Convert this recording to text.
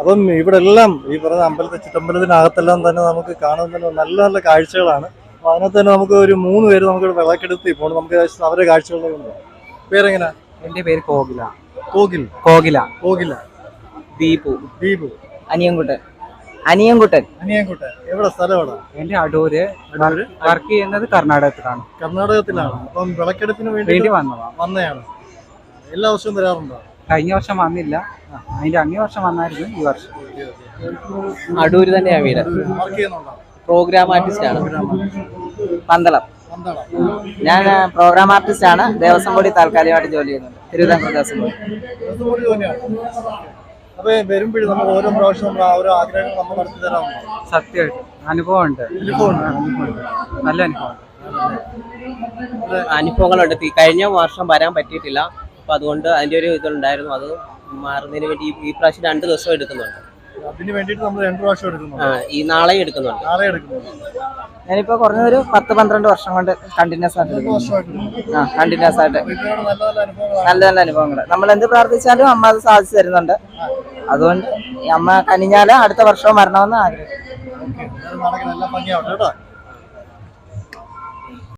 അപ്പം ഇവിടെ എല്ലാം ഈ പറഞ്ഞ ചുറ്റമ്പലത്തിനകത്തെല്ലാം തന്നെ നമുക്ക് കാണാൻ തന്നെ നല്ല നല്ല കാഴ്ചകളാണ്. അപ്പൊ അതിനകത്ത് തന്നെ നമുക്ക് ഒരു 3 പേര് നമുക്ക് വിളക്കെടുത്ത് പോകണം. നമുക്ക് അവരുടെ കാഴ്ചകളിലേക്ക് പേരെങ്ങനെ? എന്റെ പേര് കോകില. കോകിൽ കോകില. കോകില. ദീപു. ദീപു. അനിയൻകുട്ടൻ. അനിയൻകുട്ടൻ. അനിയൻകുട്ടൻ. എവിടെ സ്ഥലം എവിടെ? എന്റെ അടൂര്. വർക്ക് ചെയ്യുന്നത് കർണാടകത്തിലാണ്. കർണാടകത്തിലാണ്. അപ്പം വിളക്കെടുപ്പിന് വേണ്ടി വന്നതാണ്. എല്ലാ വർഷവും വരാറുണ്ടോ? കഴിഞ്ഞ വർഷം വന്നില്ല, അതിന്റെ അങ്ങേ വർഷം വന്നായിരുന്നു. ഈ വർഷം അടൂര് തന്നെയാണ് വീട്. വർക്ക് ചെയ്യുന്നുണ്ടോ? പ്രോഗ്രാം ആർട്ടിസ്റ്റ് ആണ്. പന്തളം. ഞാൻ പ്രോഗ്രാം ആർട്ടിസ്റ്റ് ആണ്. ദേവസ്വം ബോർഡിൽ താൽക്കാലികമായിട്ട് ജോലി ചെയ്യുന്നുണ്ട്. തിരുവിതാംകൂർ ദേവസ്വം ബോർഡ്. അപ്പൊ വരുമ്പോഴും നമ്മൾ ഓരോ പ്രാവശ്യം ഓരോ ആഗ്രഹങ്ങൾ നമ്മൾ നടത്തി തരാറുണ്ടോ? സത്യമായിട്ട് അനുഭവമുണ്ട്. നല്ല അനുഭവം. അനുഭവങ്ങളുണ്ട്. കഴിഞ്ഞ വർഷം വരാൻ പറ്റിയിട്ടില്ല. അപ്പൊ അതുകൊണ്ട് അതിന്റെ ഒരു ഇതുണ്ടായിരുന്നു. അത് മാറുന്നതിന് വേണ്ടി ഈ പ്രാവശ്യം 2 ദിവസം എടുക്കുന്നുണ്ട്. അതിന് വേണ്ടിയിട്ട് നമ്മൾ 2 പ്രാവശ്യം എടുക്കുന്നുണ്ട്. ഈ നാളെ എടുക്കുന്നുണ്ട്. ഞാനിപ്പോ കുറഞ്ഞൊരു 10-12 വർഷം കൊണ്ട് കണ്ടിന്യൂസ് ആയിട്ട് കണ്ടിന്യൂസ് ആയിട്ട് നല്ല നല്ല അനുഭവങ്ങൾ. നമ്മൾ എന്ത് പ്രാർത്ഥിച്ചാലും അമ്മ അത് സാധിച്ചു തരുന്നുണ്ട്. അതുകൊണ്ട് അമ്മ കനിഞ്ഞാല് അടുത്ത വർഷവും വരണമെന്ന് ആഗ്രഹിക്കുന്നു.